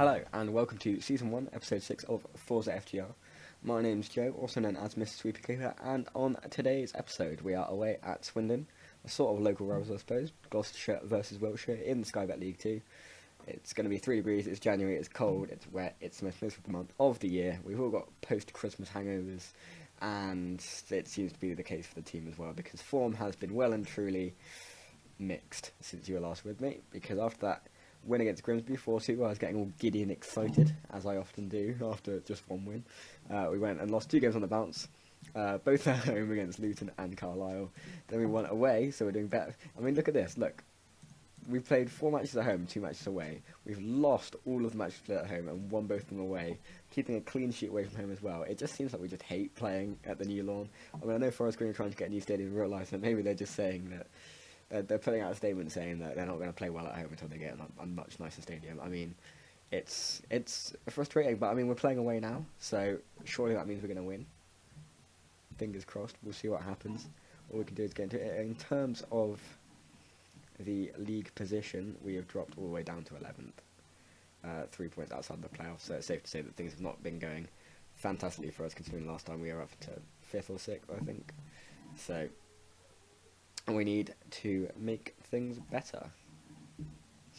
Hello and welcome to Season 1, Episode 6 of Forza FGR. My name's Joe, also known as Mr. Sweeperkeeper, and on today's episode we are away at Swindon, a sort of local rivals I suppose, Gloucestershire versus Wiltshire in the Sky Bet League 2. It's going to be 3 degrees, it's January, it's cold, it's wet, it's the most miserable month of the year. We've all got post-Christmas hangovers, and it seems to be the case for the team as well, because form has been well and truly mixed since you were last with me, because after that win against Grimsby 4-2, I was getting all giddy and excited, as I often do after just one win. We went and lost 2 games on the bounce, both at home against Luton and Carlisle. Then we went away, so we're doing better. I mean, look at this, look. We've played 4 matches at home, 2 matches away. We've lost all of the matches at home and won both of them away, keeping a clean sheet away from home as well. It just seems like we just hate playing at the new lawn. I mean, I know Forest Green are trying to get a new stadium in real life, and maybe they're just saying that they're putting out a statement saying that they're not going to play well at home until they get a much nicer stadium. I mean, it's frustrating, but I mean, we're playing away now, so surely that means we're going to win. Fingers crossed. We'll see what happens. All we can do is get into it. In terms of the league position, we have dropped all the way down to 11th, 3 points outside the playoffs, so it's safe to say that things have not been going fantastically for us, considering last time we were up to 5th or 6th, I think. So we need to make things better.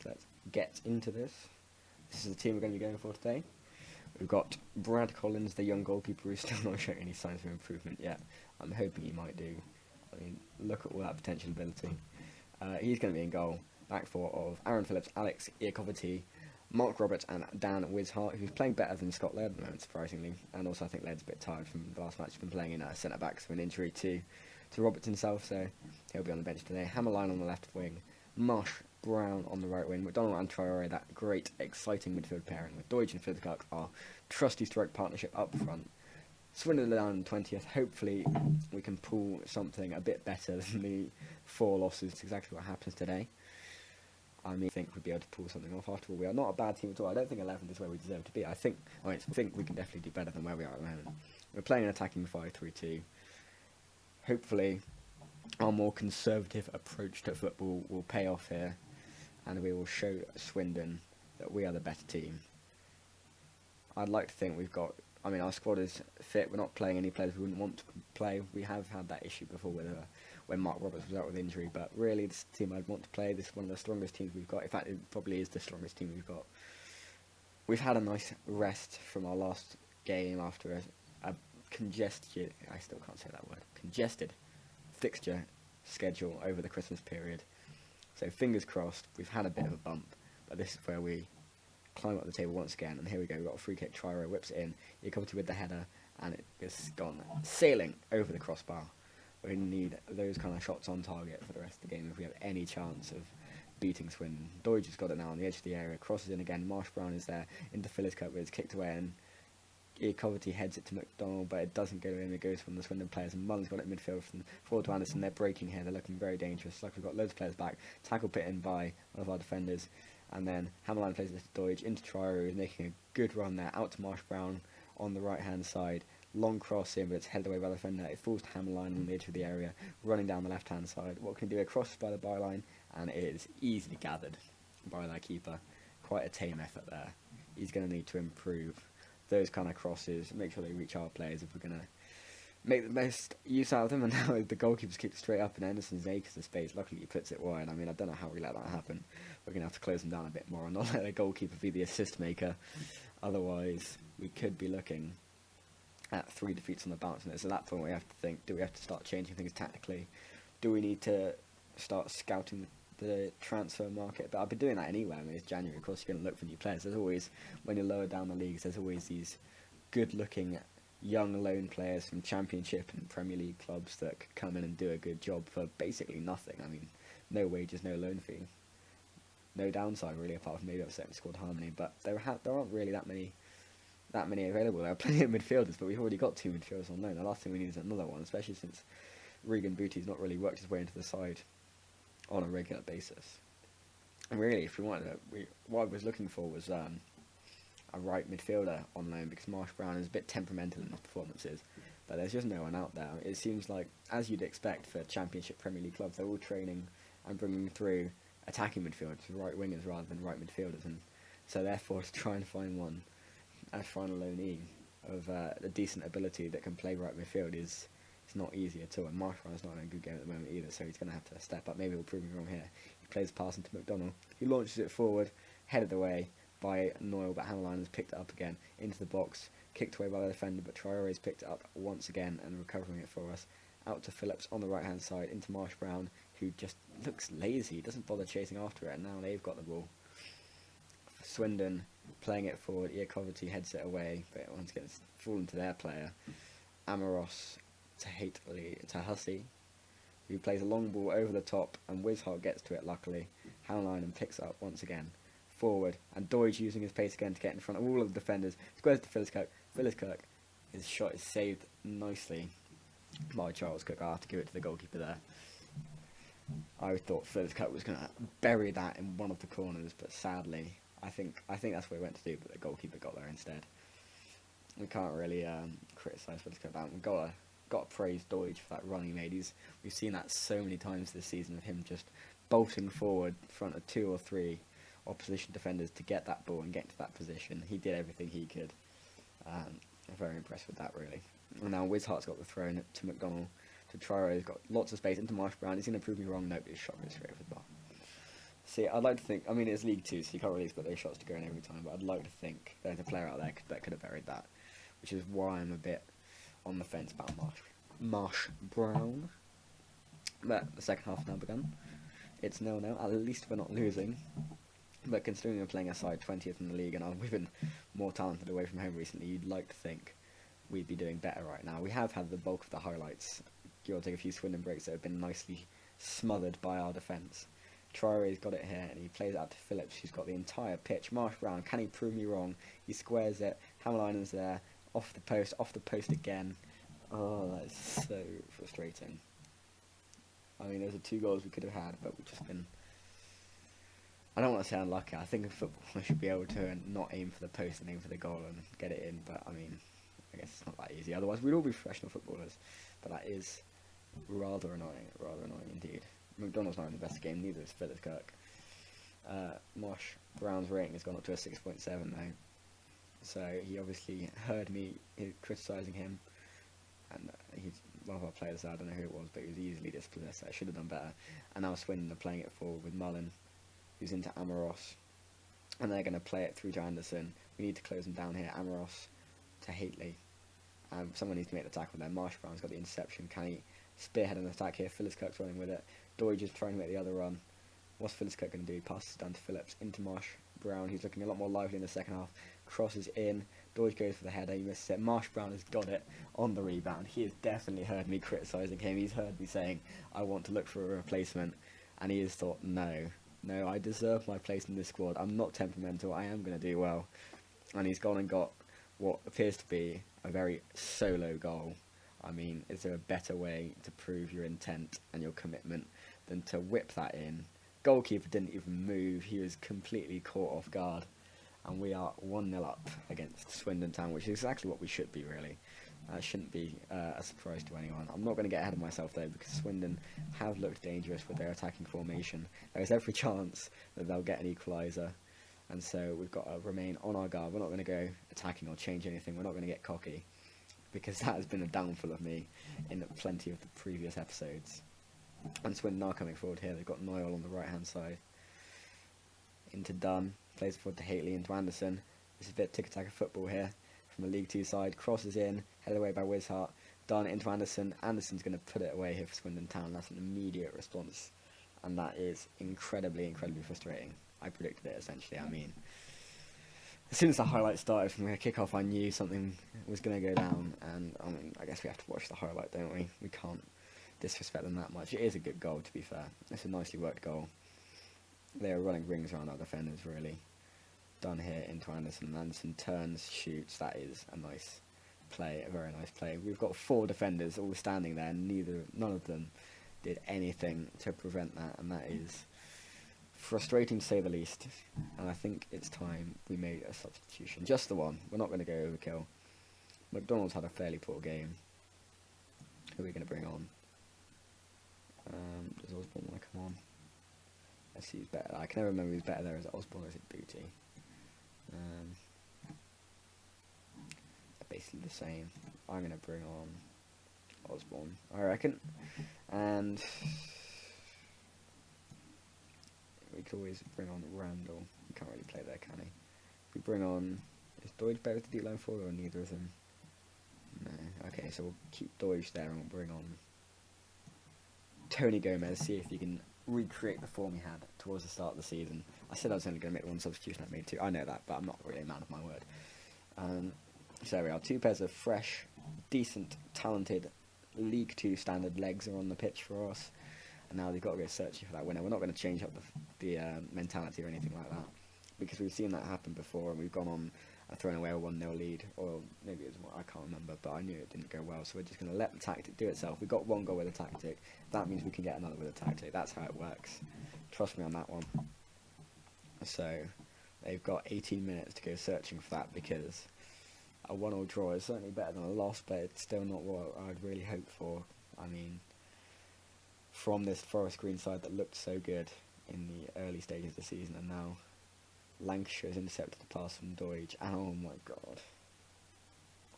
So let's get into this. This is the team we're going to be going for today. We've got Brad Collins, the young goalkeeper, who's still not showing any signs of improvement yet. I'm hoping he might do. I mean, look at all that potential ability. He's going to be in goal. Back four of Aaron Phillips, Alex Iacovitti, Mark Roberts and Dan Wishart, who's playing better than Scott Laird at the moment, surprisingly. And also I think Laird's a bit tired from the last match. He's been playing in centre-back through an injury to Roberts himself, so he'll be on the bench today. Hammerline on the left wing, Marsh Brown on the right wing, McDonald and Traore, that great, exciting midfield pairing with Deutsch and Fitzcock, our trusty strike partnership up front. Swindon down in 20th. Hopefully we can pull something a bit better than the 4 losses. It's exactly what happens today. I mean, I think we'd be able to pull something off. After all, we are not a bad team at all. I don't think 11th is where we deserve to be. I think we can definitely do better than where we are at the moment. We're playing an attacking 5-3-2. Hopefully our more conservative approach to football will pay off here, and we will show Swindon that we are the better team. I'd like to think we've got... I mean, our squad is fit. We're not playing any players we wouldn't want to play. We have had that issue before with when Mark Roberts was out with injury, but really this team I'd want to play. This is one of the strongest teams we've got. In fact, it probably is the strongest team we've got. We've had a nice rest from our last game after a congested... I still can't say that word. Congested fixture schedule over the Christmas period. So fingers crossed, we've had a bit of a bump, but this is where we climb up the table once again, and here we go. We've got a free kick. Traore whips it in. He comes to with the header, and it's gone sailing over the crossbar. We need those kind of shots on target for the rest of the game if we have any chance of beating Swindon. Deutsch has got it now on the edge of the area, crosses in again. Marsh Brown is there into Phillips Cup, but it's kicked away, and Iacovitti heads it to McDonald, but it doesn't go in. It goes from the Swindon players, and Mullins got it midfield from forward to Anderson. They're breaking here. They're looking very dangerous. Like we've got loads of players back. Tackle put in by one of our defenders. And then Hammerline plays it to Deutsch, into Traore, who's making a good run there, out to Marsh Brown on the right-hand side. Long cross in, but it's headed away by the defender. It falls to Hammerline on the edge of the area, running down the left-hand side. What can he do? A cross by the byline, and it is easily gathered by their keeper. Quite a tame effort there. He's going to need to improve those kind of crosses, make sure they reach our players if we're going to make the most use out of them. And now the goalkeeper's kicked straight up, and Anderson's acres of space. Luckily he puts it wide. I mean, I don't know how we let that happen. We're going to have to close them down a bit more and not let the goalkeeper be the assist maker. Otherwise, we could be looking at 3 defeats on the bounce. And it's at that point we have to think, do we have to start changing things tactically? Do we need to start scouting the transfer market? But I've been doing that anyway. I mean, it's January, of course you're going to look for new players. There's always, when you're lower down the leagues, there's always these good-looking young loan players from Championship and Premier League clubs that could come in and do a good job for basically nothing. I mean, no wages, no loan fee. No downside really, apart from maybe upsetting squad harmony. But there aren't really that many available. There are plenty of midfielders, but we've already got 2 midfielders on loan. The last thing we need is another one, especially since Regan Booty's not really worked his way into the side on a regular basis. And really, if we wanted to, what I was looking for was a right midfielder on loan, because Marsh Brown is a bit temperamental in his performances, but there's just no one out there. It seems like, as you'd expect for Championship Premier League clubs, they're all training and bringing through attacking midfielders, right wingers rather than right midfielders, and So therefore, to try and find one as final loanee of a decent ability that can play right midfield is not easy at all. And Marshall's not in a good game at the moment either, so he's going to have to step up. Maybe he'll prove me wrong here. He plays a pass into McDonald. He launches it forward, headed away by Noyle, but Hammerline has picked it up again into the box, kicked away by the defender, but Traore's picked it up once again and recovering it for us. Out to Phillips on the right hand side, into Marsh Brown, who just looks lazy, he doesn't bother chasing after it, and now they've got the ball. Swindon playing it forward, Iacovici heads it away, but once again it's fallen to their player. Amoros to Hussey, who plays a long ball over the top, and Wishart gets to it luckily. Hammerline and picks it up once again. Forward, and Doige using his pace again to get in front of all of the defenders. Squares to Philliskirk. Philliskirk, his shot is saved nicely by Charles Cook. I have to give it to the goalkeeper there. I thought Philliskirk was going to bury that in one of the corners, but sadly, I think that's what he went to do, but the goalkeeper got there instead. We can't really criticise Philliskirk that. We've got to praise Doige for that run he made. We've seen that so many times this season of him just bolting forward in front of 2 or 3 opposition defenders to get that ball and get to that position. He did everything he could. I'm very impressed with that, really. And now Wishart's got the throw to McDonald. To Traore's got lots of space into Marsh Brown. He's going to prove me wrong. Nope, his shot goes straight over the bar. See, I'd like to think, I mean, it's League 2, so you can't really expect those shots to go in every time, but I'd like to think there's a player out there that could have buried that, which is why I'm a bit on the fence about Marsh Brown. But the second half now begun. It's 0-0. At least we're not losing. But considering we're playing a side 20th in the league and we've been more talented away from home recently, you'd like to think we'd be doing better right now. We have had the bulk of the highlights. You'll take a few Swindon breaks that have been nicely smothered by our defence. Traore's got it here, and he plays it out to Phillips, who's got the entire pitch. Marsh Brown, can he prove me wrong? He squares it. Hammerlinen's there. Off the post again. Oh, that is so frustrating. I mean, those are 2 goals we could have had, but we've just been... I don't want to say unlucky. I think a footballer should be able to not aim for the post and aim for the goal and get it in, but I mean, I guess it's not that easy. Otherwise, we'd all be professional footballers. But that is rather annoying indeed. McDonald's not in the best game, neither is Philliskirk. Marsh Brown's rating has gone up to a 6.7 now. So he obviously heard me criticising him, and he's one of our players there. I don't know who it was, but he was easily dispossessed. I should have done better. And now Swindon are playing it forward with Mullen, who's into Amoros, and they're going to play it through to Anderson. We need to close them down here. Amoros to Haitley. Someone needs to make the tackle there. Marsh Brown's got the interception. Can he spearhead an attack here? Philliskirk's running with it. Doige is trying to make the other run. What's Philliskirk going to do? He passes down to Phillips, into Marsh Brown. He's looking a lot more lively in the second half. Crosses in. Doige goes for the header. He misses it. Marsh Brown has got it on the rebound. He has definitely heard me criticising him. He's heard me saying, I want to look for a replacement. And he has thought, no, I deserve my place in this squad. I'm not temperamental. I am going to do well. And he's gone and got what appears to be a very solo goal. I mean, is there a better way to prove your intent and your commitment than to whip that in? Goalkeeper didn't even move. He was completely caught off guard. And we are 1-0 up against Swindon Town, which is exactly what we should be, really. Shouldn't be a surprise to anyone. I'm not going to get ahead of myself, though, because Swindon have looked dangerous with their attacking formation. There is every chance that they'll get an equaliser. And so we've got to remain on our guard. We're not going to go attacking or change anything. We're not going to get cocky, because that has been a downfall of me in plenty of the previous episodes. And Swindon are coming forward here. They've got Noyle on the right-hand side. Into Dunn. Plays forward to Haitley, into Anderson. It's a bit tick-tack football here from the League 2 side. Crosses in, headed away by Wishart. Dunn into Anderson. Anderson's going to put it away here for Swindon Town. That's an immediate response. And that is incredibly frustrating. I predicted it, essentially. I mean, as soon as the highlight started from the kick-off, I knew something was going to go down. And, I mean, I guess we have to watch the highlight, don't we? We can't disrespect them that much. It is a good goal, to be fair. It's a nicely worked goal. They are running rings around our defenders, really. Done here into Anderson, and Anderson turns, shoots. That is a nice play, a very nice play. We've got 4 defenders all standing there, and none of them did anything to prevent that, and that is frustrating to say the least. And I think it's time we made a substitution. Just the one. We're not going to go overkill. McDonald's had a fairly poor game. Who are we going to bring on? Does Osborne want to come on? Let's see who's better. I can never remember who's better there. Is it Osborne or is it Booty? Basically the same. I'm going to bring on Osborne, I reckon. And we could always bring on Randall. He can't really play there, can he? We bring on... Is Deutsch better with the deep line forward or neither of them? No. Okay, so we'll keep Deutsch there and we'll bring on Tony Gomez, see if he can recreate the form he had towards the start of the season. I said I was only going to make one substitution, I made two. I know that, but I'm not really a man of my word. So there we are, two pairs of fresh, decent, talented League 2 standard legs are on the pitch for us. And now they've got to go searching for that winner. We're not going to change up the mentality or anything like that, because we've seen that happen before and we've gone on and thrown away a 1-0 lead, or maybe it was more, I can't remember, but I knew it didn't go well, so we're just going to let the tactic do itself. We got one goal with a tactic, that means we can get another with a tactic. That's how it works. Trust me on that one. So they've got 18 minutes to go searching for that, because a 1-1 draw is certainly better than a loss, but it's still not what I'd really hope for. I mean, from this Forest Green side that looked so good in the early stages of the season, and now Lancashire's intercepted the pass from Deutsch, and oh my god,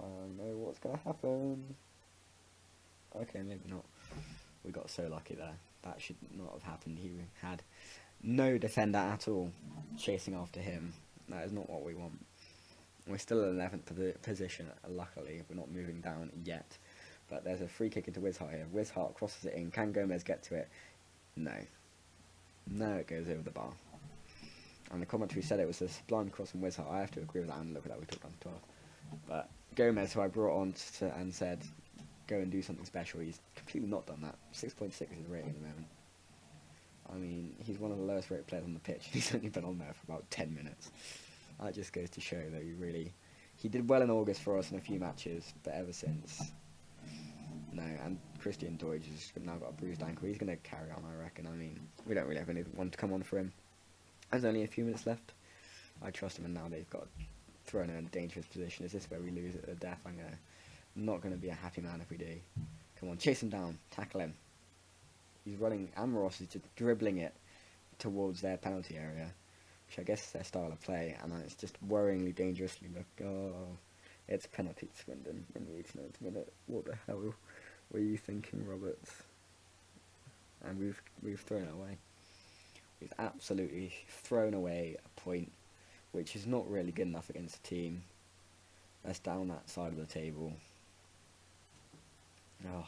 I know what's going to happen. Okay, maybe not. We got so lucky there. That should not have happened. He had no defender at all chasing after him. That is not what we want. We're still in 11th position, luckily. We're not moving down yet. But there's a free kick into Wishart here. Wishart crosses it in. Can Gomez get to it? No. No, it goes over the bar. And the commentary said it was a sublime cross from Wishart. I have to agree with that, and look at that, we took down 12. But Gomez, who I brought on and said, go and do something special, he's completely not done that. 6.6 is his rating at the moment. I mean, he's one of the lowest rated players on the pitch. He's only been on there for about 10 minutes. That just goes to show that he did well in August for us in a few matches, but ever since, no. And Christian Deutsch has now got a bruised ankle. He's going to carry on, I reckon. I mean, we don't really have anyone to come on for him. There's only a few minutes left. I trust him, and now they've got thrown in a dangerous position. Is this where we lose at the death? I'm not going to be a happy man if we do. Come on, chase him down, tackle him. He's running. Amoros is just dribbling it towards their penalty area, which I guess is their style of play, and it's just worryingly dangerously. Look, oh, it's penalty to Swindon in the 89th minute. What the hell were you thinking, Roberts? And we've thrown it away. We've absolutely thrown away a point, which is not really good enough against a team that's down that side of the table. Oh,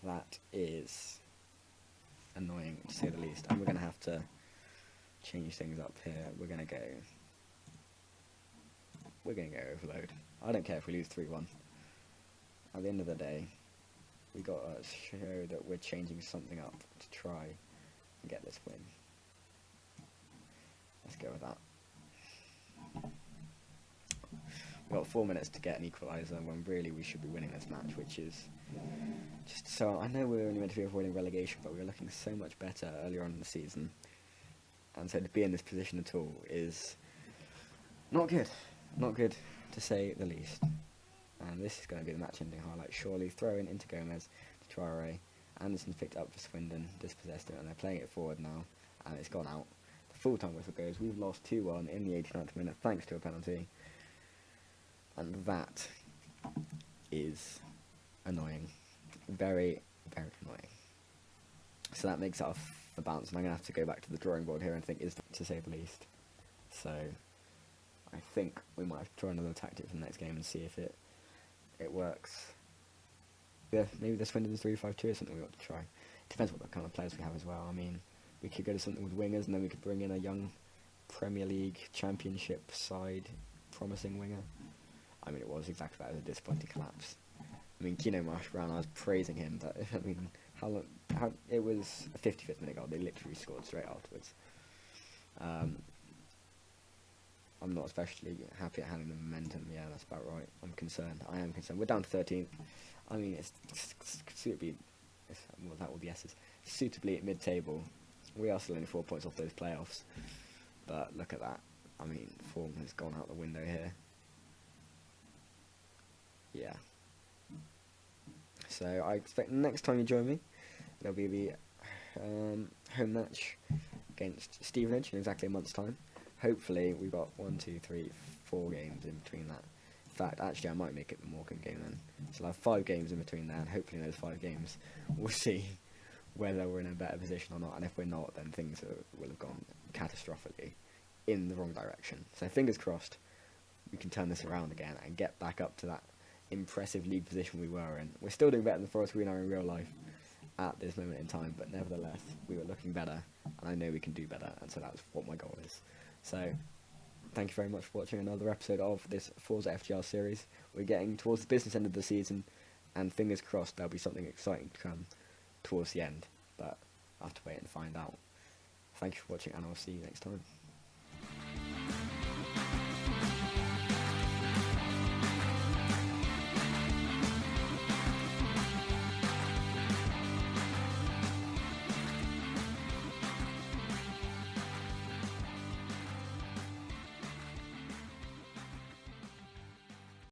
that is annoying, to say the least. And we're going to have to change things up here. We're going to go overload. I don't care if we lose 3-1. At the end of the day, we got to show that we're changing something up to try and get this win. Let's go with that. We've got 4 minutes to get an equaliser when really we should be winning this match, which is just so... I know we were only meant to be avoiding relegation, but we were looking so much better earlier on in the season. And so to be in this position at all is not good. Not good, to say the least. And this is going to be the match-ending highlight, surely. Throw in into Gomez to Traore. Anderson's picked it up for Swindon, dispossessed it, and they're playing it forward now, and it's gone out. The full-time whistle goes. We've lost 2-1 in the 89th minute, thanks to a penalty. And that is annoying. Very, very annoying. So that makes it off the bounce, and I'm going to have to go back to the drawing board here and think, is that to say the least. So I think we might have to try another tactic for the next game and see if it works. Yeah, maybe the Swindon 3-5-2 is something we ought to try. Depends what kind of players we have as well. I mean, we could go to something with wingers, and then we could bring in a young Premier League Championship side promising winger. I mean, it was exactly that, as a disappointing collapse. I mean, Keno Marsh-Brown, I was praising him, but I mean, how it was a 55th minute goal. They literally scored straight afterwards. I'm not especially happy at having the momentum. Yeah, that's about right. I'm concerned. I am concerned. We're down to 13th. I mean, it's suitably, well, that will be S's, suitably at mid-table. We are still only 4 points off those playoffs. But look at that. I mean, form has gone out the window here. Yeah. So I expect next time you join me, there'll be the home match against Stevenage in exactly a month's time. hopefully we've got 1, 2, 3, 4 games in between that. In fact, actually, I might make it the Morecambe game then. So I'll have 5 games in between there, and hopefully in those 5 games we'll see whether we're in a better position or not. And if we're not, then things will have gone catastrophically in the wrong direction. So fingers crossed we can turn this around again and get back up to that impressive league position we were in. We're still doing better than Forest Green are in real life at this moment in time, but nevertheless we were looking better, and I know we can do better, and so that's what my goal is. So thank you very much for watching another episode of this Forza FGR series. We're getting towards the business end of the season, and fingers crossed there'll be something exciting to come towards the end, but I'll have to wait and find out. Thank you for watching, and I'll see you next time.